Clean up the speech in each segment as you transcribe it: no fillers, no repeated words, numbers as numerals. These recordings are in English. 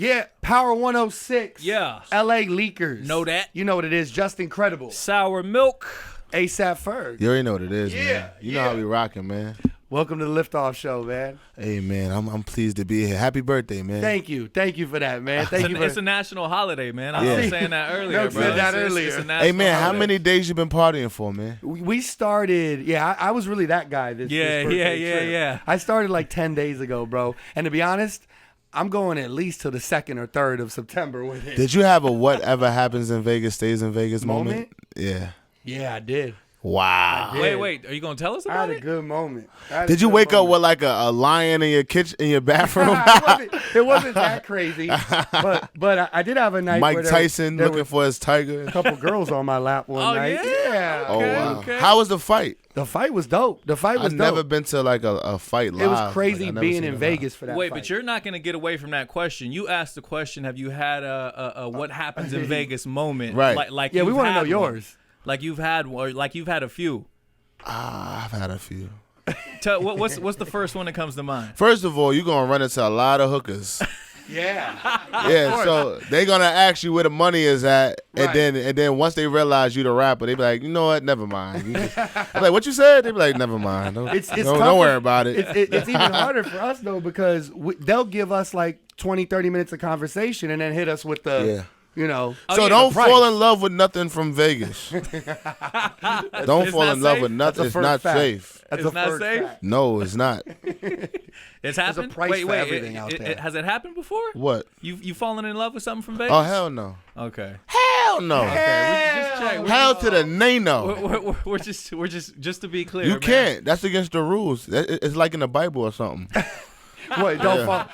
Yeah, Power 106. Yeah. LA Leakers. Know that. You know what it is. Just Incredible. Sour Milk. ASAP Ferg. You already know what it is, Yeah, man. You know how we rocking, man. Welcome to the Liftoff Show, man. Hey, man, I'm pleased to be here. Happy birthday, man. Thank you for that, man. It's a national holiday, man. I was saying that earlier, No, bro. said that It's earlier. a national Hey, man, how holiday. many days you been partying for, man? We started, I was really that guy this birthday trip. Yeah. I started like 10 days ago, bro. And to be honest, I'm going at least till the 2nd or 3rd of September with it. Did you have a whatever happens in Vegas stays in Vegas moment? Yeah. Yeah, I did. Wow. I did. Wait. Are you gonna tell us I about had a it? good moment. Did you wake up with like a lion in your kitchen, in your bathroom? it wasn't that crazy, but I did have a night Mike where Tyson there looking were for his tiger. a couple girls on my lap one Oh, night. yeah? Oh, Okay, wow. okay. How was the fight? The fight was dope. I've never been to like a fight live. It was crazy Like, I never being seen in it Vegas for that Wait, fight. but you're not gonna get away from that question. You asked the question: have you had a what happens in Vegas moment? Right. Like Yeah, we you've want to know had yours. one. Like you've had, or like you've had a few. I've had a few. What's the first one that comes to mind? First of all, you're going to run into a lot of hookers. Yeah. Yeah, so they're going to ask you where the money is at, and Right. then once they realize you the rapper, they be like, you know what, never mind. I'm like, what you said? They be like, never mind. It's Don't tougher. worry about it. It's even harder for us, though, because they'll give us like 20, 30 minutes of conversation and then hit us with the, Yeah. you know. So yeah, don't the price. fall in love with nothing from Vegas. Don't It's fall not in love safe? with nothing. It's first not fact. safe. That's It's a not first safe? fact. No, it's not. It's a happened. price wait, for everything out there. Has it happened before? What? You fallen in love with something from Vegas? Oh, hell no. Okay. Hell no. Okay. We just check. Hell to the nay-no. We're just to be clear. You man. can't. That's against the rules. It's like in the Bible or something. What? Don't fall.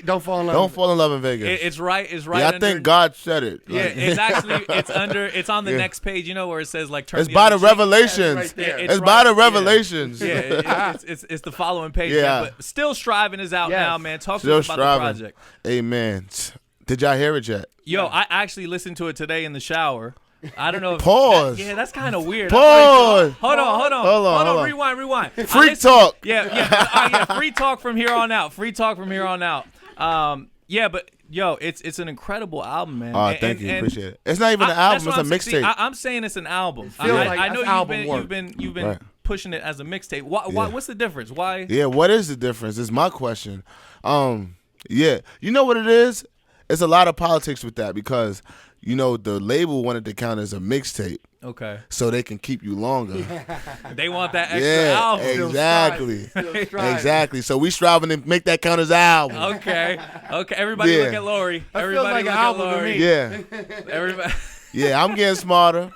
Don't fall in love. Don't fall in love in Vegas. It's right. It's right. Yeah, I under, think God said it. Yeah, Like, it's actually it's on the Yeah. next page. You know where it says like turn it's by the other cheek? revelations. right there. It's It's by right- the yeah. revelations. Yeah, it's the following page. Yeah. Man, but Still Striving is out Yes. now, man. Talk Still to us about the striving. project. Amen. Did y'all hear it yet? Yo, I actually listened to it today in the shower. I don't know. If Pause. Yeah, that's kind of weird. Pause. Hold on. Hold on. Rewind. Freak talk. Yeah. Free talk from here on out. Yeah, but yo, it's an incredible album, man. Oh, thank you. Appreciate it. It's not even an That's album. what It's a I'm saying. See, mixtape. I'm saying it's an album. Feels like I know that's album you've work. been Right. pushing it as a mixtape. Why? Yeah. What's the difference? Why? Yeah, what is the difference? Is my question. Yeah, you know what it is? It's a lot of politics with that because, you know, the label wanted to count as a mixtape Okay. so they can keep you longer. They want that extra Yeah, album. exactly. Still striving. Exactly. So we striving to make that count as album. Okay. Everybody Yeah. look at Lori. That feels Everybody like look an at album to Lori. me. Yeah. Everybody. Yeah, I'm getting smarter.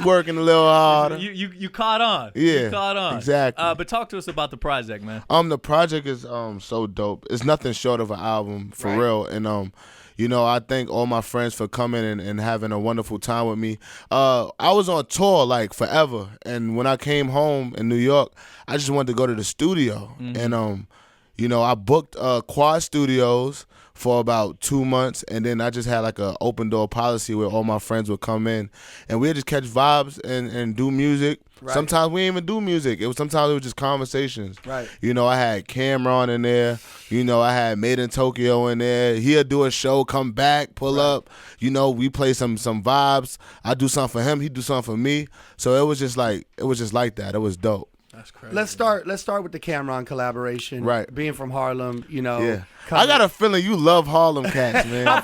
Working a little harder. You caught on. Yeah, You caught on. exactly. But talk to us about the project, man. The project is so dope. It's nothing short of an album for Right. real. And you know, I thank all my friends for coming and having a wonderful time with me. I was on tour like forever, and when I came home in New York, I just wanted to go to the studio. And you know, I booked Quad Studios for about 2 months, and then I just had like a open door policy where all my friends would come in, and we'd just catch vibes and do music. Right. Sometimes we didn't even do music. Sometimes it was just conversations. Right. You know, I had Cameron in there. You know, I had Made in Tokyo in there. He'll do a show, come back, pull up. You know, we play some vibes. I do something for him. He do something for me. So it was just like that. It was dope. That's crazy. Let's start with the Cameron collaboration. Right. Being from Harlem, you know. Yeah. I got a feeling you love Harlem cats, man.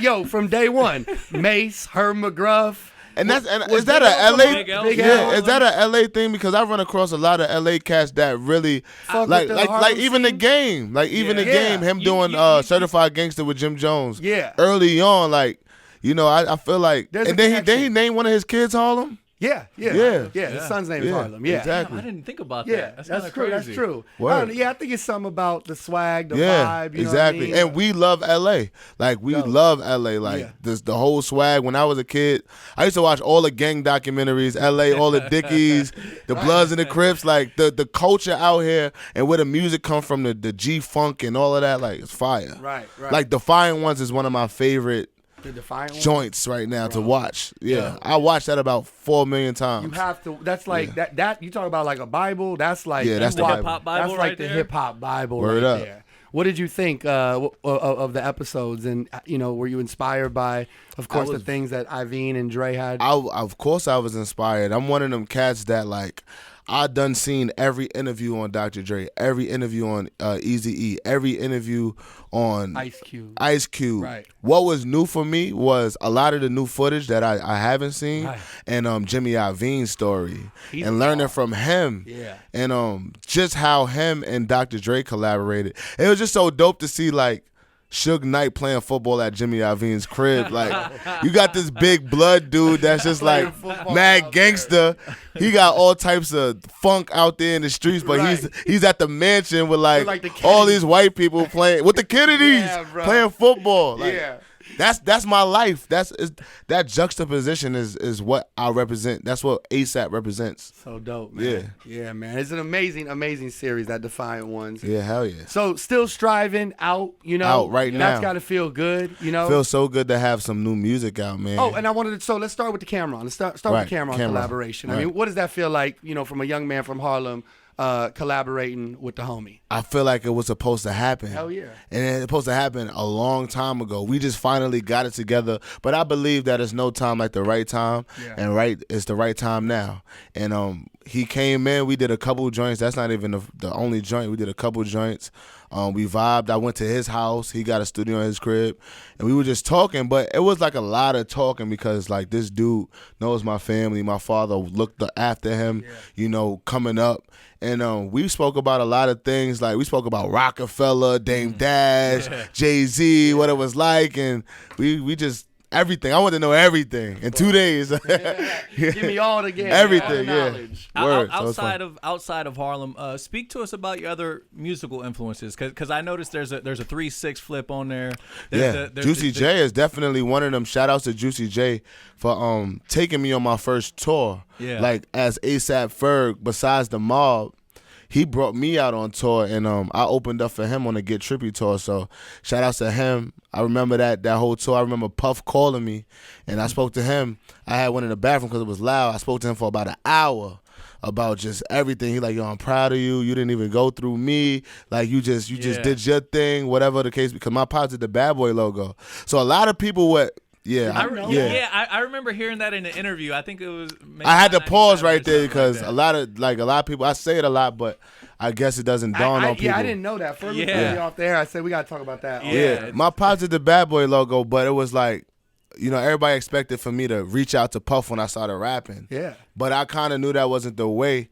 No, from day one, Mace, Herb McGruff. And is Was that Big a L LA? from Big L? Big Yeah, L? is that a LA thing? Because I run across a lot of LA cats that really Fuck like with the Harlem even the scene? game, like even the game. Him doing Certified Gangster with Jim Jones. Yeah. Early on, like you know, I feel like, There's and a then he connection. named one of his kids Harlem. Yeah. Yeah. His son's name is Harlem. Yeah. exactly. I didn't think about Yeah, that. that's kinda true. crazy. That's true. Word. I don't know, yeah, I think it's something about the swag, the Yeah, vibe. You exactly. know what I mean? And we love LA. Like we love LA. Like Yeah. the whole swag. When I was a kid, I used to watch all the gang documentaries, LA, all the Dickies, the Bloods and the Crips, like the culture out here and where the music come from, the G Funk and all of that, like it's fire. Right. Like Defiant Ones is one of my favorite the Defiant one? joints right now to watch. Yeah. I watched that about 4 million times. You have to. That's like that. You talk about like a Bible. That's like Yeah, that's you the watch- Bible. Hip-hop Bible That's like right the there? hip hop Bible Word right up. there. What did you think of the episodes? And were you inspired by, of course, the things that Iveen and Dre had? Of course, I was inspired. I'm one of them cats that like. I done seen every interview on Dr. Dre, every interview on Eazy-E, every interview on Ice Cube. Right. What was new for me was a lot of the new footage that I haven't seen, right. and Jimmy Iovine's story, He's and learning from him, and just how him and Dr. Dre collaborated. It was just so dope to see like Suge Knight playing football at Jimmy Iovine's crib. Like, you got this big blood dude that's just like mad gangster. He got all types of funk out there in the streets, but he's at the mansion with like all these white people playing with the Kennedys playing football. Like, that's my life. That juxtaposition is what I represent. That's what ASAP represents. So dope, man. Yeah, man. It's an amazing series, that Defiant Ones. Yeah, hell yeah. So still striving out, out right now. That's got to feel good, Feels so good to have some new music out, man. Oh, and I wanted to. So let's start with the Cameron. Let's start with the Cameron collaboration. Right. I mean, what does that feel like? From a young man from Harlem. Collaborating with the homie. I feel like it was supposed to happen. Hell yeah. And it was supposed to happen a long time ago. We just finally got it together. But I believe that it's no time like the right time. Yeah. And it's the right time now. And he came in, we did a couple joints. That's not even the only joint. We did a couple joints. We vibed. I went to his house. He got a studio in his crib. And we were just talking. But it was like a lot of talking because like this dude knows my family. My father looked after him, coming up. And we spoke about a lot of things. Like we spoke about Rockefeller, Dame Dash, Jay-Z, what it was like. And we just, everything. I want to know everything in 2 days. Give me all the game. Everything, all the knowledge. Word. Outside of Harlem, speak to us about your other musical influences, because I noticed there's a 3-6 flip on there. Juicy J is definitely one of them. Shout outs to Juicy J for taking me on my first tour. Yeah. Like as ASAP Ferg, besides the mob. He brought me out on tour, and I opened up for him on the Get Trippy tour. So shout outs to him. I remember that whole tour. I remember Puff calling me, and I spoke to him. I had one in the bathroom because it was loud. I spoke to him for about an hour about just everything. He like, yo, I'm proud of you. You didn't even go through me. Like you just did your thing, whatever the case. Because my pops did the Bad Boy logo. So a lot of people would. I remember hearing that in an interview. I think it was. I had to pause right there because a lot of people. I say it a lot, but I guess it doesn't dawn on people. Yeah, I didn't know that. First, we off there. I said we gotta talk about that. Yeah, my pops did the Bad Boy logo, but it was like, everybody expected for me to reach out to Puff when I started rapping. Yeah, but I kind of knew that wasn't the way.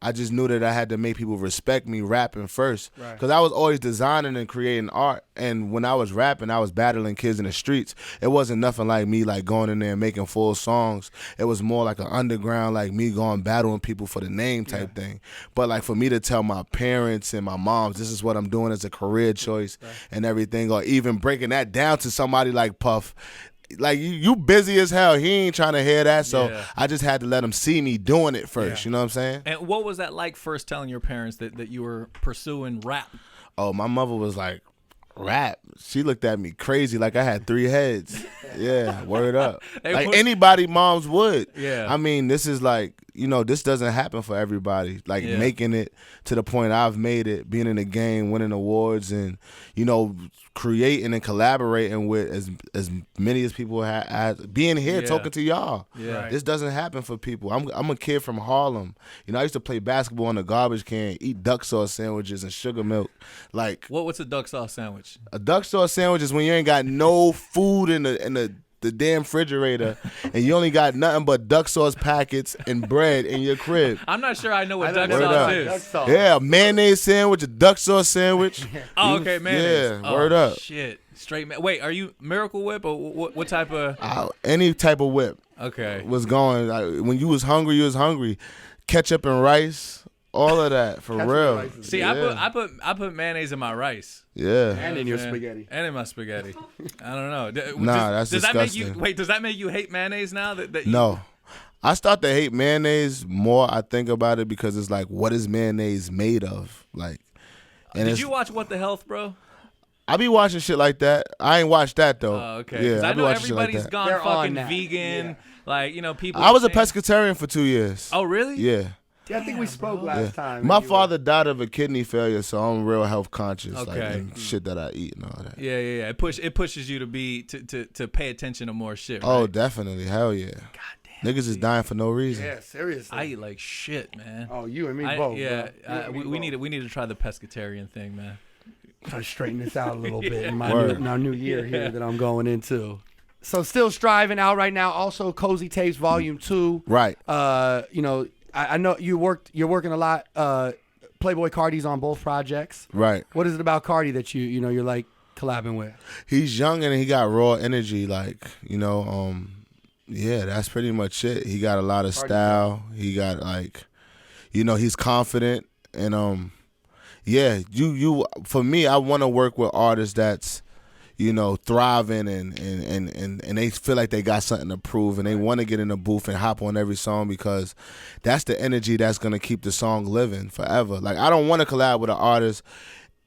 I just knew that I had to make people respect me rapping first. Because I was always designing and creating art. And when I was rapping, I was battling kids in the streets. It wasn't nothing like me like going in there and making full songs. It was more like an underground, like me going battling people for the name type thing. But like for me to tell my parents and my moms, this is what I'm doing as a career choice and everything, or even breaking that down to somebody like Puff, like you busy as hell. He ain't trying to hear that, so I just had to let him see me doing it first. You know what I'm saying? And what was that like first telling your parents that you were pursuing rap? Oh, my mother was like, rap? She looked at me crazy like I had 3 heads. Yeah, word up. Like anybody moms would. Yeah. I mean, this is like, this doesn't happen for everybody. Like making it to the point I've made it, being in the game, winning awards, and, creating and collaborating with as many as people have, being here talking to y'all. Yeah. This doesn't happen for people. I'm a kid from Harlem. I used to play basketball in a garbage can, eat duck sauce sandwiches and sugar milk. Like what's a duck sauce sandwich? A duck sauce sandwich is when you ain't got no food in the damn refrigerator and you only got nothing but duck sauce packets and bread in your crib. I'm not sure I know what duck sauce is. Duck sauce. Yeah, a mayonnaise sandwich, a duck sauce sandwich. Oh, okay, mayonnaise. Yeah, word up. Shit, straight. Wait, are you Miracle Whip or what type of? Any type of whip. Okay. Was going. When you was hungry, you was hungry. Ketchup and rice. All of that for real. See, I put mayonnaise in my rice. Yeah. And in your spaghetti. And in my spaghetti. I don't know. That's disgusting. Does that make you hate mayonnaise now? No. I start to hate mayonnaise more. I think about it because it's like, what is mayonnaise made of? Like, and did you watch What the Health, bro? I be watching shit like that. I ain't watched that though. Oh, okay. Yeah, I know everybody's gone fucking vegan. Yeah. Like, people. I was a pescatarian for 2 years. Oh, really? Yeah. Yeah, I think we spoke last time. My father died of a kidney failure, so I'm real health conscious, like Okay. and shit that I eat and all that. Yeah. It pushes you to be to pay attention to more shit. Right? Oh, definitely, hell yeah. God damn. Niggas is dying for no reason. Yeah, seriously. I eat like shit, man. Oh, you and me both. Yeah, bro. we need to try the pescatarian thing, man. Try to straighten this out a little bit in Word. my new year here that I'm going into. So still striving out right now. Also, Cozy Tapes Volume 2. Right. You know, I know you're working a lot. Playboy Cardi's on both projects. Right. What is it about Cardi that you're like collabing with? He's young and he got raw energy, like, yeah, that's pretty much it. He got a lot of style. He got like, he's confident and yeah, you for me, I want to work with artists that's thriving and they feel like they got something to prove and they want to get in the booth and hop on every song because that's the energy that's going to keep the song living forever. Like, I don't want to collab with an artist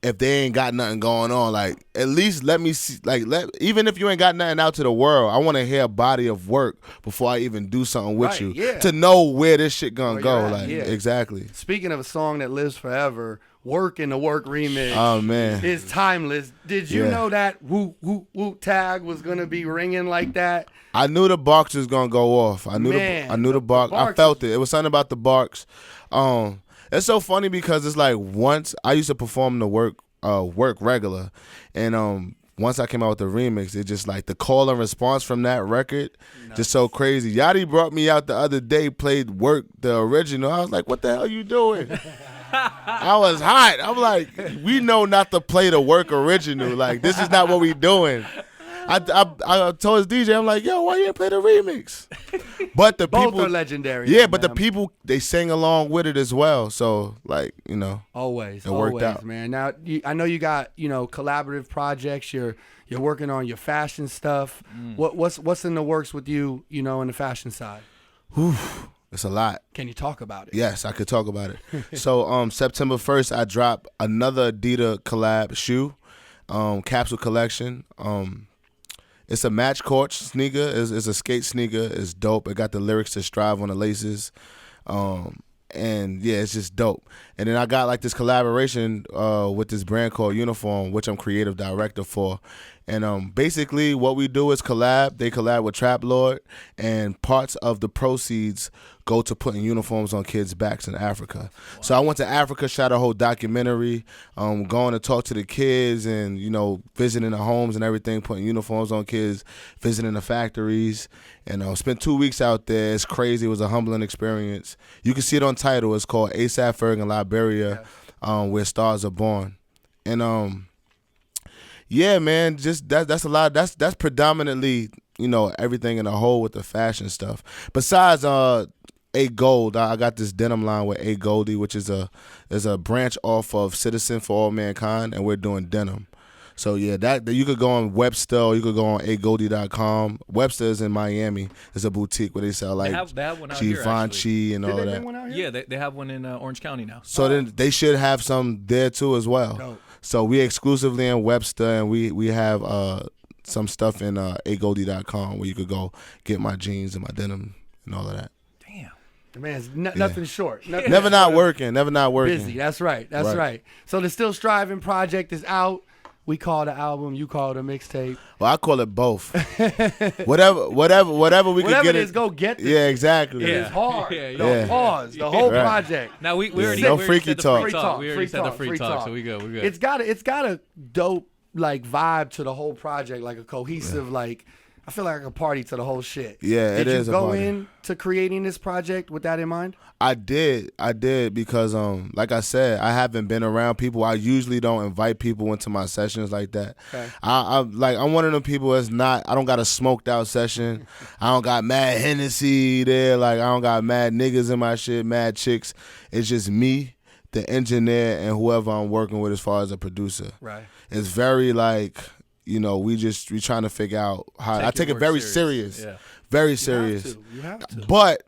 if they ain't got nothing going on. Like, at least let me see, like, even if you ain't got nothing out to the world, I want to hear a body of work before I even do something with you to know where this shit gonna go. Like, exactly. Speaking of a song that lives forever, Work in the Work remix. Oh man, is timeless. Did you know that Woot Woot Woot tag was gonna be ringing like that? I knew the barks was gonna go off. I knew the bark. I felt it. It was something about the barks. It's so funny because it's like once I used to perform the work regular, and once I came out with the remix, it just like the call and response from that record, just so crazy. Yachty brought me out the other day, played Work the original. I was like, "What the hell are you doing?" I was hot. I'm like, we know not to play the Work original. Like, this is not what we doing. I told his DJ, I'm like, yo, why you ain't play the remix? But the Both people are legendary. Yeah, but the people, they sang along with it as well. So, like, always worked out, man. Now, I know you got collaborative projects. You're working on your fashion stuff. What's in the works with you? In the fashion side. Whew. It's a lot. Can you talk about it? Yes, I could talk about it. So September 1st, I dropped another Adidas collab shoe, capsule collection. It's a match court sneaker. It's a skate sneaker. It's dope. It got the lyrics to Strive on the laces. And yeah, it's just dope. And then I got like this collaboration with this brand called Uniform, which I'm creative director for. And basically what we do is collab. They collab with Trap Lord, and parts of the proceeds go to putting uniforms on kids' backs in Africa. Wow. So I went to Africa, shot a whole documentary, going to talk to the kids and, visiting the homes and everything, putting uniforms on kids, visiting the factories, and spent 2 weeks out there. It's crazy. It was a humbling experience. You can see it on Tidal. It's called AP Ferg in Liberia, Where Stars Are Born. And yeah, man, just that's a lot. That's predominantly, everything in a whole with the fashion stuff. Besides A Gold, I got this denim line with A Goldie, which is a branch off of Citizen for All Mankind, and we're doing denim. So yeah, that you could go on Webster, or you could go on agoldie.com. Webster is in Miami. It's a boutique where they sell like they have one out here, Givenchy and all that. One out here? Yeah, they have one in Orange County now. So then they should have some there too as well. Dope. So we exclusively in Webster, and we have some stuff in agoldie.com where you could go get my jeans and my denim and all of that. Damn. The man's nothing short. Nothing Never not working. Busy. That's right. Right. So the Still Striving project is out. We call it an album. You call it a mixtape. Well, I call it both. whatever we can get. Whatever it is, go get this. Yeah, exactly. It's hard. Yeah. Pause. The whole project. Now we already no we already freaky said the talk. free talk. We already Free said the talk, free free talk, talk. so we good. It's got a dope like vibe to the whole project, like a cohesive like. I feel like I could party to the whole shit. Yeah, it is a Did you go party. into creating this project with that in mind? I did because like I said, I haven't been around people. I usually don't invite people into my sessions like that. Okay. I'm one of them people that's not. I don't got a smoked out session. I don't got mad Hennessy there. Like, I don't got mad niggas in my shit, mad chicks. It's just me, the engineer, and whoever I'm working with as far as a producer. Right. It's very like, we trying to figure out how. I take it very serious. Yeah. Very serious. You have to. But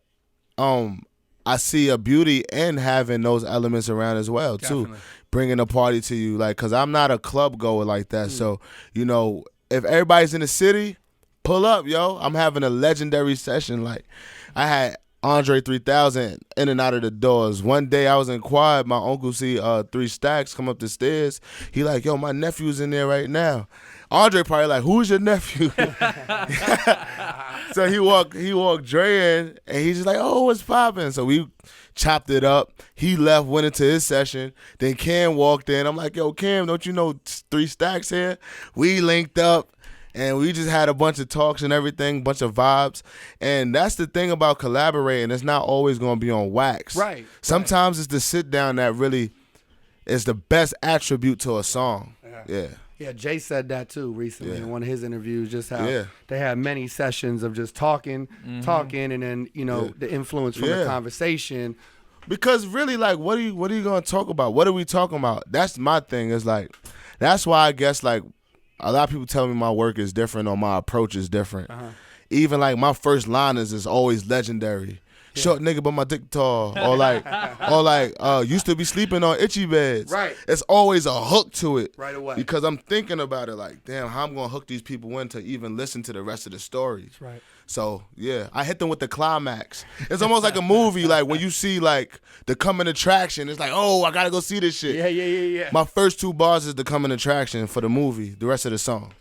I see a beauty in having those elements around as well too. Definitely. Bringing a party to you, like, cause I'm not a club goer like that. So if everybody's in the city, pull up, yo. I'm having a legendary session. Like, I had Andre 3000 in and out of the doors. One day I was in quad, my uncle see 3 Stacks come up the stairs. He like, yo, my nephew's in there right now. Andre probably like, who's your nephew? So he walked Dre in, and he's just like, oh, what's poppin'? So we chopped it up. He left, went into his session. Then Cam walked in. I'm like, yo, Cam, don't you know 3 Stacks here? We linked up, and we just had a bunch of talks and everything, bunch of vibes. And that's the thing about collaborating. It's not always going to be on wax. Right. Sometimes it's the sit down that really is the best attribute to a song. Yeah. Yeah, Jay said that too recently in one of his interviews, just how Yeah. they had many sessions of just talking, and then, the influence from the conversation. Because really, like, what are you gonna talk about? What are we talking about? That's my thing. Is like, that's why I guess like a lot of people tell me my work is different or my approach is different. Even like my first liners is always legendary. Short nigga but my dick tall, or like used to be sleeping on itchy beds. Right. It's always a hook to it. Right away. Because I'm thinking about it like, damn, how I'm gonna hook these people in to even listen to the rest of the stories. Right. So yeah, I hit them with the climax. It's almost like a movie, like when you see like the coming attraction. It's like, oh, I gotta go see this shit. Yeah. My first 2 bars is the coming attraction for the movie. The rest of the song.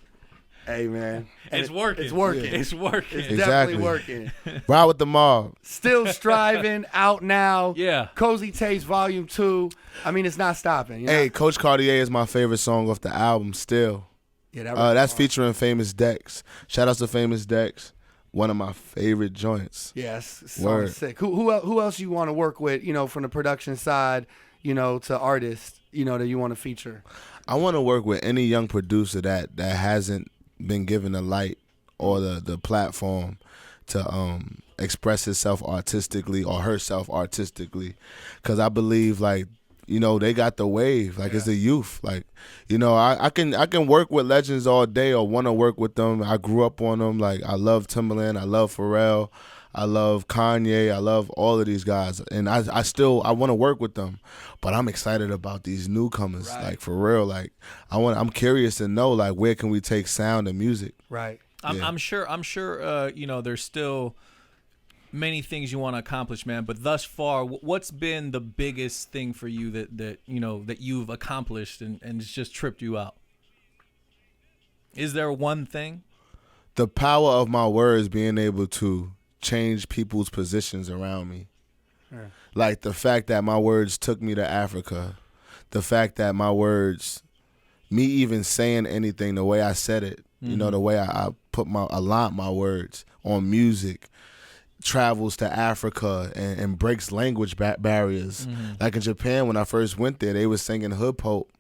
Hey, man. It's working. It's working. Yeah. It's working. It's Exactly. definitely working. Ride with the mob. Still striving, out now. Yeah. Cozy Taste Volume 2. I mean, it's not stopping. You know? Hey, Coach Cartier is my favorite song off the album still. Yeah, That's featuring Famous Dex. Shout out to Famous Dex. One of my favorite joints. Yes, it's Word. sick. Who else you want to work with, from the production side, to artists, that you want to feature? I want to work with any young producer that hasn't been given the light or the platform to express himself artistically or herself artistically, because I believe like they got the wave, like it's the youth, like I can work with legends all day or want to work with them. I grew up on them. Like I love Timbaland, I love Pharrell, I love Kanye, I love all of these guys, and I want to work with them. But I'm excited about these newcomers, like for real. Like I'm curious to know like where can we take sound and music. Right. I'm sure. There's still many things you want to accomplish, man. But thus far, what's been the biggest thing for you that you've accomplished and it's just tripped you out? Is there one thing? The power of my words being able to change people's positions around me. Yeah. Like the fact that my words took me to Africa, the fact that my words, me even saying anything, the way I said it, the way I aligned my words on music, travels to Africa and breaks language barriers. Like in Japan, when I first went there, they was singing Hood Pope,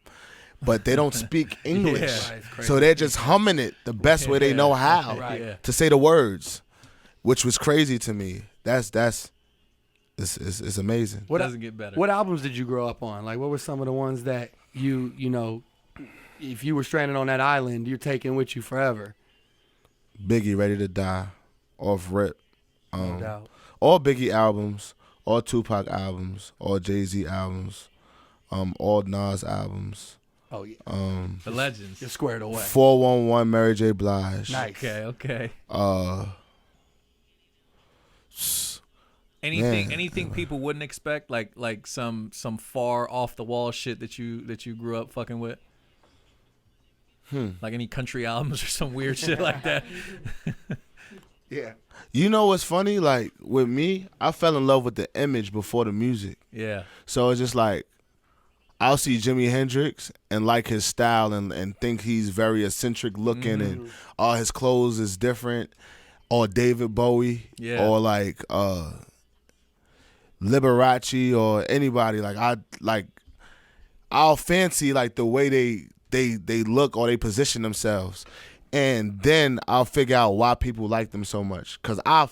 but they don't speak English. So they're just humming it the best way they know how to say the words, which was crazy to me. It's amazing. What doesn't get better? What albums did you grow up on? Like, what were some of the ones that you if you were stranded on that island, you're taking with you forever? Biggie, Ready to Die, off rip. No doubt. All Biggie albums, all Tupac albums, all Jay-Z albums, all Nas albums. Oh yeah. The legends. You're squared away. 411 Mary J. Blige. Nice. Okay. Anything people wouldn't expect, like some far off the wall shit that you grew up fucking with? Like any country albums or some weird shit like that. Yeah. You know what's funny? Like with me, I fell in love with the image before the music. Yeah. So it's just like I'll see Jimi Hendrix and like his style and think he's very eccentric looking and all his clothes is different. Or David Bowie. Yeah. Or like Liberace or anybody. I'll fancy like the way they look or they position themselves, and then I'll figure out why people like them so much. Cause I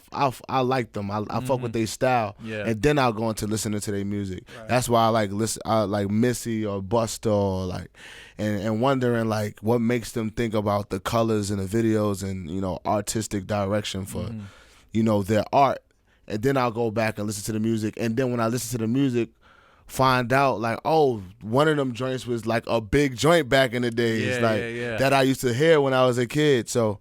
like them. I fuck with their style, and then I'll go into listening to their music. Right. That's why I like Missy or Busta or like, and wondering like what makes them think about the colors in the videos and artistic direction for their art. And then I'll go back and listen to the music. And then when I listen to the music, find out like, oh, one of them joints was like a big joint back in the days, that I used to hear when I was a kid. So,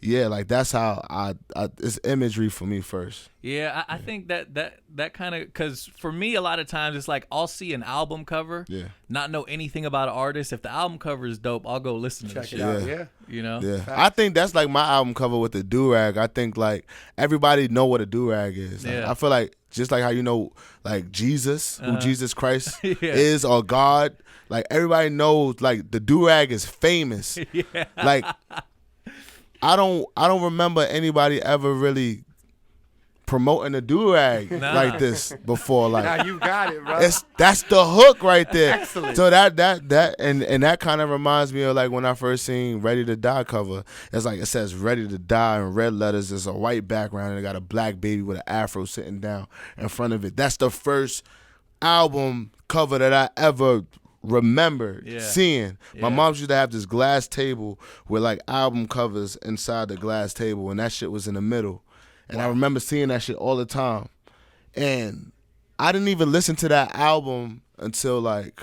yeah, like that's how I it's imagery for me first. Yeah, I think that kind of, because for me a lot of times it's like I'll see an album cover, not know anything about an artist. If the album cover is dope, I'll go listen to Check it. it out. Yeah. You know? Yeah, I think that's like my album cover with the do-rag. I think like everybody know what a do-rag is. Like, I feel like just like how you know like Jesus, who Jesus Christ is, or God, like everybody knows like the do-rag is famous. Like I don't remember anybody ever really promoting a do-rag like this before. Like, Now you got it, bro. That's the hook right there. Excellent. So that and that kind of reminds me of like when I first seen Ready to Die cover. It's like it says Ready to Die in red letters. There's a white background and it got a black baby with an afro sitting down in front of it. That's the first album cover that I ever remembered seeing. My mom used to have this glass table with like album covers inside the glass table, and that shit was in the middle. And I remember seeing that shit all the time. And I didn't even listen to that album until like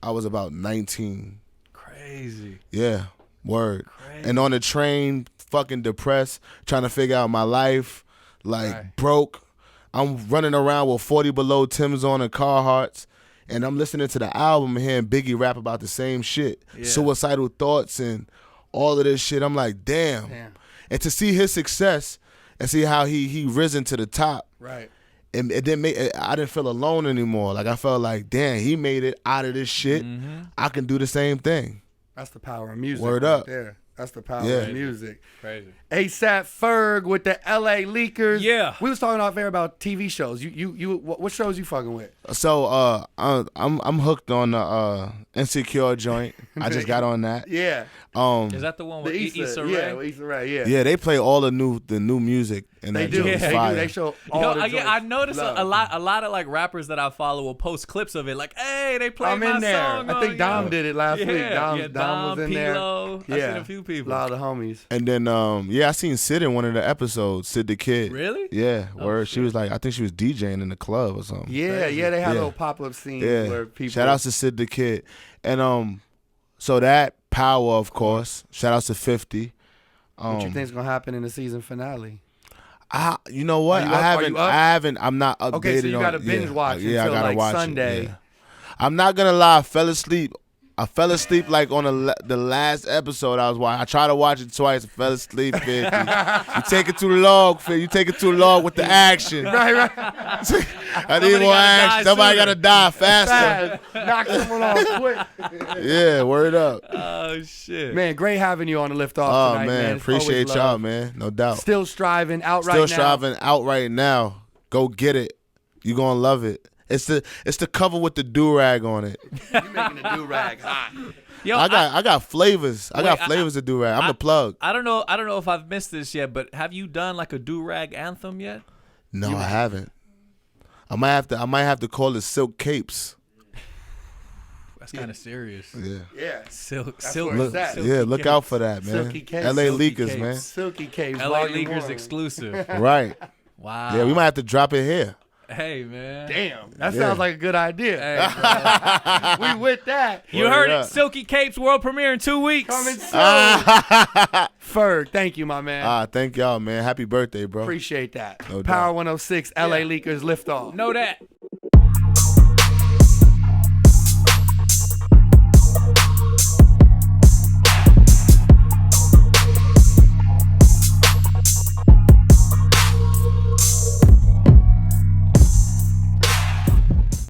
I was about 19. Crazy. Yeah, word. Crazy. And on the train, fucking depressed, trying to figure out my life, like broke. I'm running around with 40 Below Timbs on and Carhartts. And I'm listening to the album and hearing Biggie rap about the same shit. Suicidal thoughts and all of this shit. I'm like, damn. And to see his success and see how he risen to the top. Right. And it didn't make I didn't feel alone anymore. Like I felt like, damn, he made it out of this shit. I can do the same thing. That's the power of music. Word right up. there. That's the power of music. Crazy. ASAP Ferg with the LA Leakers. Yeah. We was talking off air about TV shows. You what shows you fucking with? So I'm hooked on the Insecure joint. I just got on that. Yeah. Is that the one with Issa Rae? Yeah, with Issa Rae, yeah. Yeah, they play all the new music in They that do. joint. They It's do. fire. They show all the I joints. noticed Love. a lot of like rappers that I follow will post clips of it, like, hey, they played I'm my in there. song. I think Dom did it last week. Dom Dom was in Pilo. there. I've seen a few people. A lot of the homies. And then I seen Sid in one of the episodes, Sid the Kid. Really? Yeah, where she was like, I think she was DJing in the club or something. Yeah, they had a little pop-up scene where people. Shout outs to Sid the Kid. And so that Power, of course. Shout outs to 50. What you think's gonna happen in the season finale? You know what? Are you up? I'm not updated. Okay, so you on, gotta binge watch I until gotta like watch Sunday. It, yeah. I'm not gonna lie, I fell asleep like on the last episode I was watching. I tried to watch it twice. I fell asleep, 50. You take it too long, Phil. You take it too long with the action. Right. I need more action. Somebody gotta die faster. Knock someone off quick. Yeah, word up. Oh shit, Man, great having you on the Lift Off tonight, man. It's Appreciate always y'all, love. man. No doubt. Still striving out right Still now. striving out right now. Go get it. You gonna love it. It's the cover with the do-rag on it. You making the do-rag hot. Yo, I got flavors. I got flavors to do-rag. I'm the plug. I don't know if I've missed this yet, but have you done like a do-rag anthem yet? No, I haven't. I might have to call it Silk Capes. That's kind of serious. Yeah. Silk. where it's at. Look out for that, man. Silky Capes. LA Silky Leakers, Capes. man. Silky Caves. LA Volume Leakers 1. exclusive. Right. Wow. Yeah, we might have to drop it here. Hey man. Damn. That sounds like a good idea. Hey, We with that. you Word heard up. it. Silky Capes world premiere in 2 weeks. Coming soon. Ferg, thank you, my man. Thank y'all, man. Happy birthday, bro. Appreciate that. No Power doubt. 106, LA Leakers, lift off. Know that.